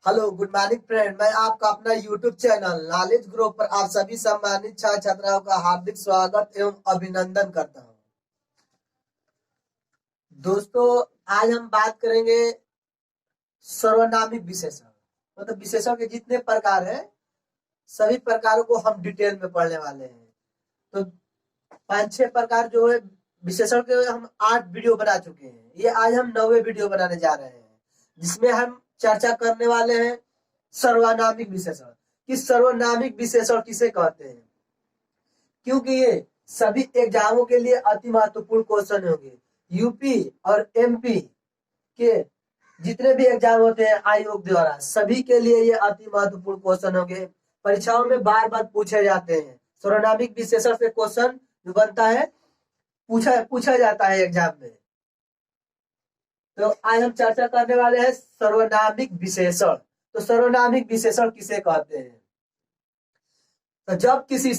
Hello good morning friend, मैं आपका अपना यूट्यूब चैनल नॉलेज ग्रो पर आप सभी सम्मानित छात्र छात्राओं का हार्दिक स्वागत एवं अभिनंदन करता हूं। दोस्तों, आज हम बात करेंगे सर्वनामिक विशेषण। मतलब विशेषण के जितने प्रकार हैं सभी प्रकारों को हम डिटेल में पढ़ने वाले हैं। तो 5-6 प्रकार जो है विशेषण के हम 8 वीडियो बना चुके हैं। ये आज हम 9वें वीडियो बनाने जा रहे हैं, जिसमें हम चर्चा करने वाले हैं सर्वनामिक विशेषण कि सर्वनामिक विशेषण किसे कहते हैं, क्योंकि ये सभी एग्जामों के लिए अति महत्वपूर्ण क्वेश्चन होंगे। यूपी और एमपी के जितने भी एग्जाम होते हैं आयोग द्वारा, सभी के लिए ये अति महत्वपूर्ण क्वेश्चन होंगे। परीक्षाओं में बार बार पूछे जाते हैं। सर्वनामिक विशेषण से क्वेश्चन जो बनता है पूछा जाता है एग्जाम में। तो आज हम चर्चा करने वाले हैं सर्वनामिक विशेषण। तो सर्वनामिक विशेषण किसे कहते हैं? तो जब किसी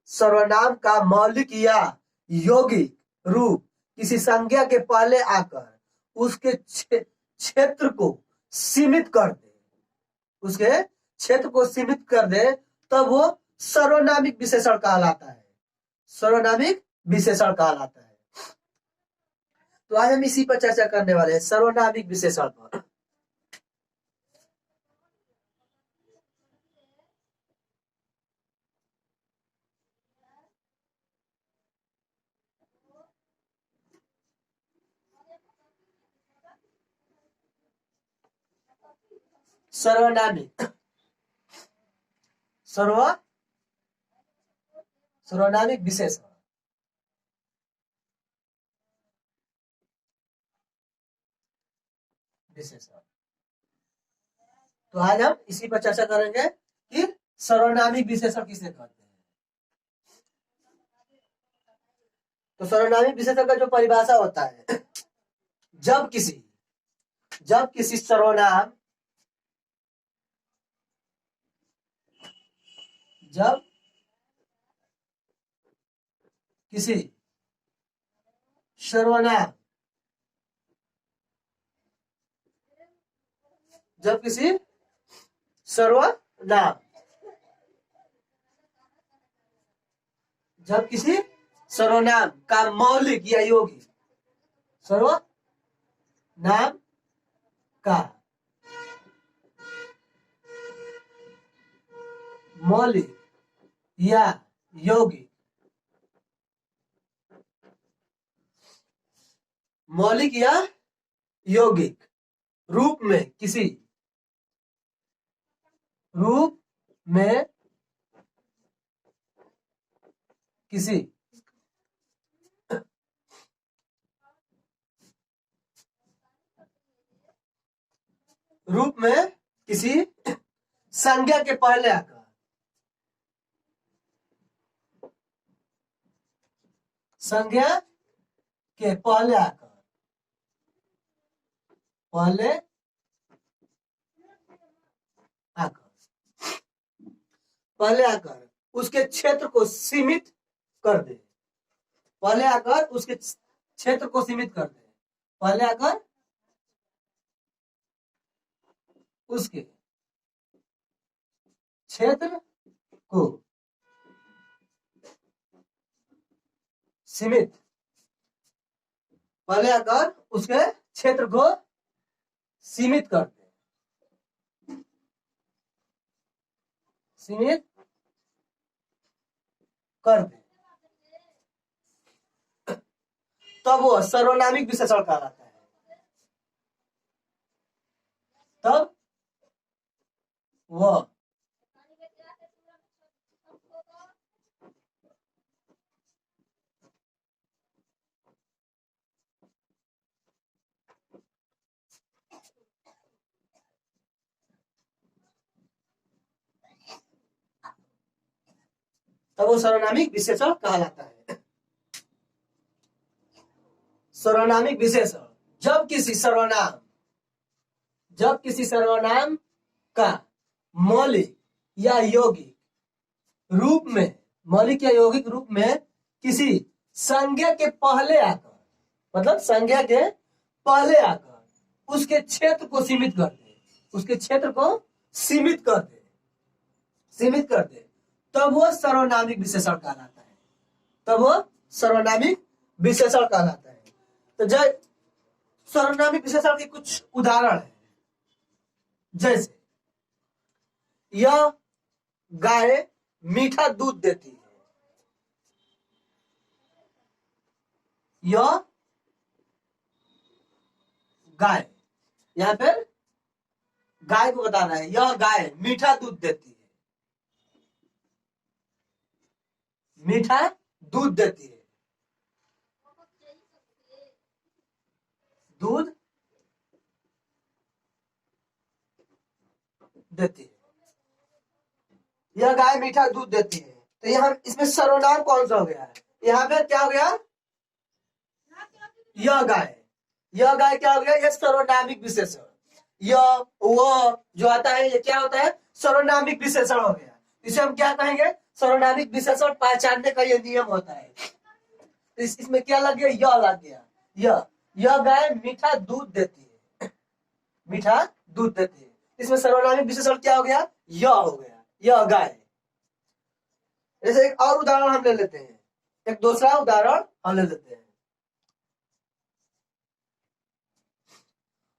सर्वनाम का मौलिक या यौगिक रूप किसी संज्ञा के पहले आकर उसके क्षेत्र को सीमित कर दे, तब वो सर्वनामिक विशेषण कहलाता है। सर्वनामिक विशेषण कहलाता है। तो आज हम इसी पर चर्चा करने वाले हैं, सर्वनामिक विशेषण पर। सर्वनामिक विशेषण। तो आज हम इसी पर चर्चा करेंगे कि सर्वनामिक विशेषण किसे कहते हैं। तो सर्वनामिक विशेषण का जो परिभाषा होता है, जब किसी सर्वनाम जब किसी सर्वनाम का मौलिक या यौगिक सर्वनाम का मौलिक या यौगिक रूप में किसी संज्ञा के पहले आकर उसके क्षेत्र को सीमित कर दे। उसके क्षेत्र को सीमित कर दे। उसके क्षेत्र को सीमित उसके क्षेत्र को सीमित कर दे। तब वो सर्वनामिक विशेषण कहलाता है। तब वह सर्वनामिक विशेषण कहलाता है। सर्वनामिक विशेषण जब किसी सर्वनाम का मौलिक या यौगिक रूप में किसी संज्ञा के पहले आकर उसके क्षेत्र को सीमित कर दे, उसके क्षेत्र को सीमित कर दे, सीमित कर दे, तब वो सर्वनामिक विशेषण कहलाता है, तब वो सर्वनामिक विशेषण कहलाता है। तो जय सर्वनामिक विशेषण के कुछ उदाहरण है, जैसे यह गाय मीठा दूध देती है, यह गाय, यहां पर गाय को बताना है, यह गाय मीठा दूध देती है, मीठा दूध देती है, दूध देती है, यह गाय मीठा दूध देती है। तो यहाँ इसमें सर्वनाम कौन सा हो गया है, यहाँ पे क्या हो गया, यह गाय, यह गाय क्या हो गया, यह सर्वनामिक विशेषण, यह वो जो आता है ये क्या होता है, सर्वनामिक विशेषण हो गया। इसे हम क्या कहेंगे, सर्वनामिक विशेषण पहचानने का ये नियम होता है। इसमें क्या लग गया, यह लग गया, यह गाय मीठा दूध देती है, मीठा दूध देती है, इसमें सर्वनामिक विशेषण क्या हो गया, यह हो गया, यह गाय। जैसे एक और उदाहरण हम ले लेते हैं, एक दूसरा उदाहरण हम ले लेते हैं,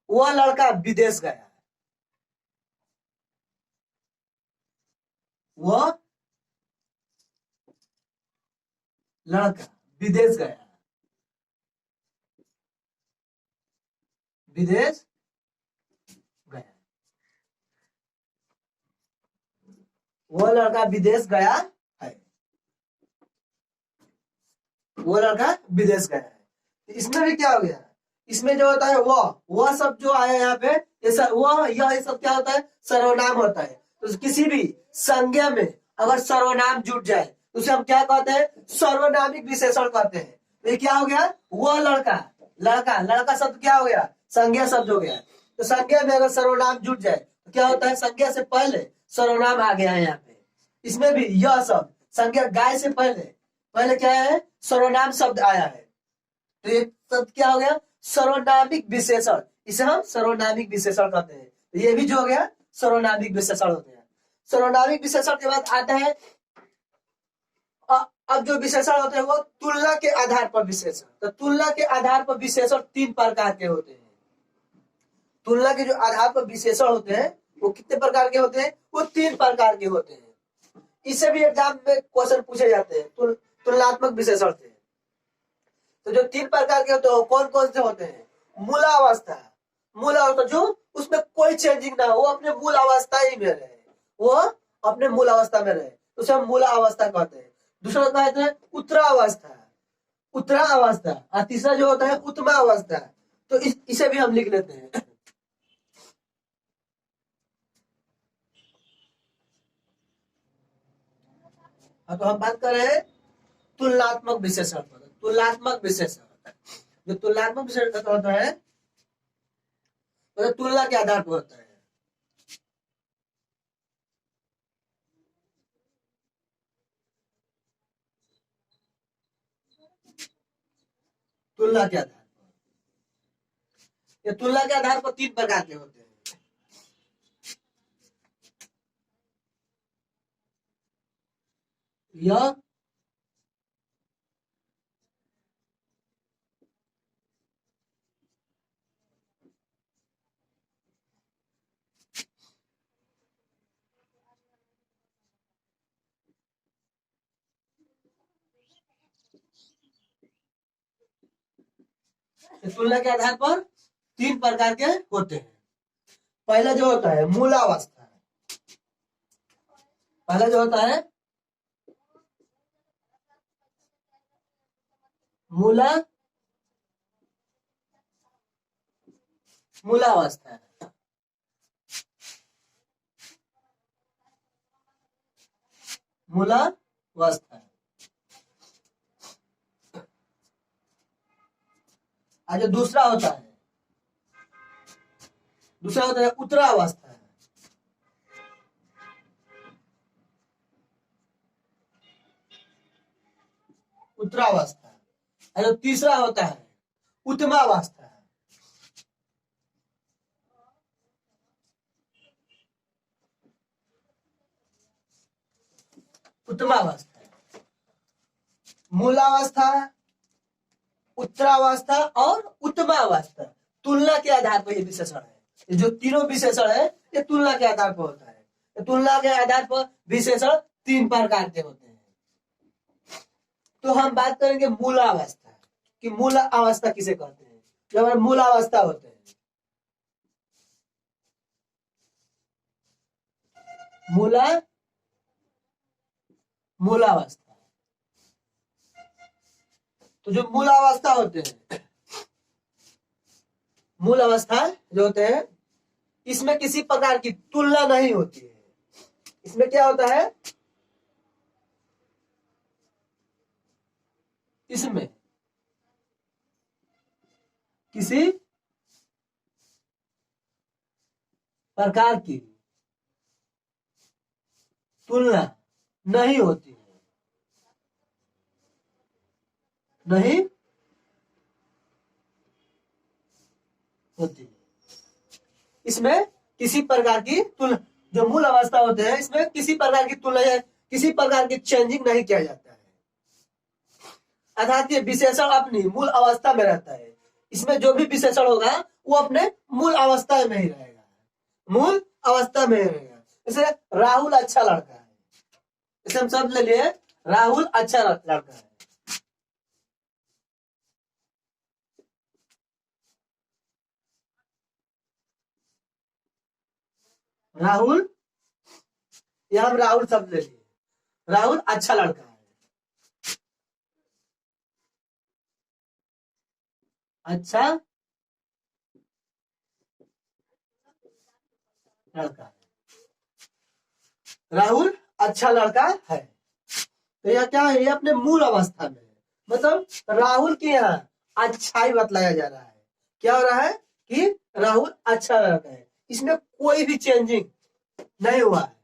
वह लड़का विदेश गया है, वह लड़का विदेश गया, विदेश गया, वह लड़का विदेश गया है, वो लड़का विदेश गया है। इसमें भी क्या हो गया, इसमें जो होता है वह सब जो आया यहाँ पे, ये सब क्या होता है, सर्वनाम होता है। तो किसी भी संज्ञा में अगर सर्वनाम जुट जाए तो उसे हम क्या कहते हैं, सर्वनामिक विशेषण कहते हैं। तो ये क्या हो गया, वह लड़का, लड़का, लड़का शब्द क्या हो गया, संज्ञा शब्द हो गया। तो संज्ञा में अगर सर्वनाम जुट जाए तो क्या होता है, संज्ञा से पहले सर्वनाम आ गया है यहाँ पे। इसमें भी यह शब्द संज्ञा गाय से पहले क्या है, सर्वनाम शब्द आया है। तो ये शब्द क्या हो गया, सर्वनामिक विशेषण, इसे हम सर्वनामिक विशेषण कहते हैं। तो ये भी जो हो गया सर्वनामिक विशेषण होते हैं। सर्वनामिक विशेषण के बाद आता है, अब जो विशेषण होते हैं वो तुलना के आधार पर विशेषण। तो तुलना के आधार पर विशेषण 3 प्रकार के होते हैं। तुलना के जो आधार पर विशेषण होते हैं वो कितने प्रकार के होते हैं, वो 3 प्रकार के होते हैं। इसे भी एग्जाम में क्वेश्चन पूछे जाते हैं तुलनात्मक विशेषण से। तो जो 3 प्रकार के होते हैं वो कौन कौन से होते हैं, मूलावस्था, मूलावस्था जो उसमें कोई चेंजिंग ना हो, वो अपने मूल अवस्था ही में रहे, वो अपने मूल अवस्था में रहे, तो उसे हम मूला अवस्था कहते हैं। दूसरा कहते हैं उत्तरावस्था, उत्तरा अवस्था, और तीसरा जो होता है उत्तमा अवस्था। तो इसे भी हम लिख लेते हैं। तो हम बात कर रहे हैं तुलनात्मक विशेषण पर। तुलनात्मक विशेषण, जो तुलनात्मक विशेषण होता है मतलब तुलना के आधार पर होता है, तुलना के आधार पर। ये तुलना के आधार पर 3 प्रकार के होते हैं। यह तुलना के आधार पर 3 प्रकार के होते हैं। पहला जो होता है मूलावस्था, पहला जो होता है मूलावस्था, मूलावस्था। जो दूसरा होता है उत्तरावस्था, उत्तरावस्था। जो तीसरा होता है उत्तमावस्था, उत्तमावस्था, मूलावस्था, उत्तरावस्था और उत्तमावस्था। तुलना के आधार पर ये विशेषण है। जो तीनों विशेषण है ये तुलना के आधार पर होता है। तुलना के आधार पर विशेषण 3 प्रकार के होते हैं। तो हम बात करेंगे मूलावस्था कि मूल अवस्था किसे कहते हैं। जो हमारे मूलावस्था होते हैं, मूलावस्था। तो जो मूलावस्था होते हैं, मूल अवस्था जो होते हैं, इसमें किसी प्रकार की तुलना नहीं होती है। इसमें क्या होता है, इसमें किसी प्रकार की तुलना नहीं होती है, नहीं होती है। इसमें किसी प्रकार की तुलना, जो मूल अवस्था होते हैं इसमें किसी प्रकार की तुलना, किसी प्रकार की चेंजिंग नहीं किया जाता है। अर्थात ये विशेषण अपनी मूल अवस्था में रहता है। इसमें जो भी विशेषण होगा वो अपने मूल अवस्था में ही रहेगा, मूल अवस्था में ही रहेगा। जैसे राहुल अच्छा लड़का है, इसे हम सब ले लिए, राहुल अच्छा लड़का है। राहुल, यह हम राहुल शब्द ले लिए, राहुल अच्छा लड़का है, अच्छा लड़का है, राहुल अच्छा लड़का है। तो यह क्या है, ये अपने मूल अवस्था में है। मतलब राहुल के यहाँ अच्छाई बतलाया जा रहा है। क्या हो रहा है कि राहुल अच्छा लड़का है, इसमें कोई भी चेंजिंग नहीं हुआ है।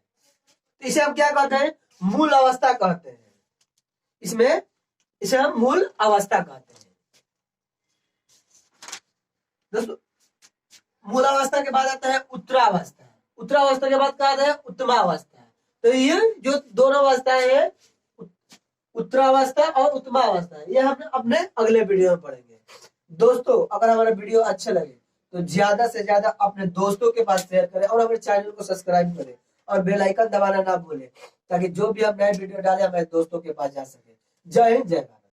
तो इसे हम क्या कहते हैं, मूल अवस्था कहते हैं। इसमें इसे हम मूल अवस्था कहते हैं। दोस्तों, मूल अवस्था के बाद आता है उत्तरावस्था, उत्तरावस्था के बाद क्या आता है, उत्तमावस्था। तो ये जो दोनों अवस्थाएं हैं, उत्तरावस्था और उत्तमावस्था, ये हम अपने अगले वीडियो में पढ़ेंगे। दोस्तों, अगर हमारा वीडियो अच्छा लगे तो ज्यादा से ज्यादा अपने दोस्तों के पास शेयर करें और हमारे चैनल को सब्सक्राइब करें और बेल आइकन दबाना ना भूलें, ताकि जो भी हम नए वीडियो डालें हमारे दोस्तों के पास जा सके। जय हिंद, जय भारत।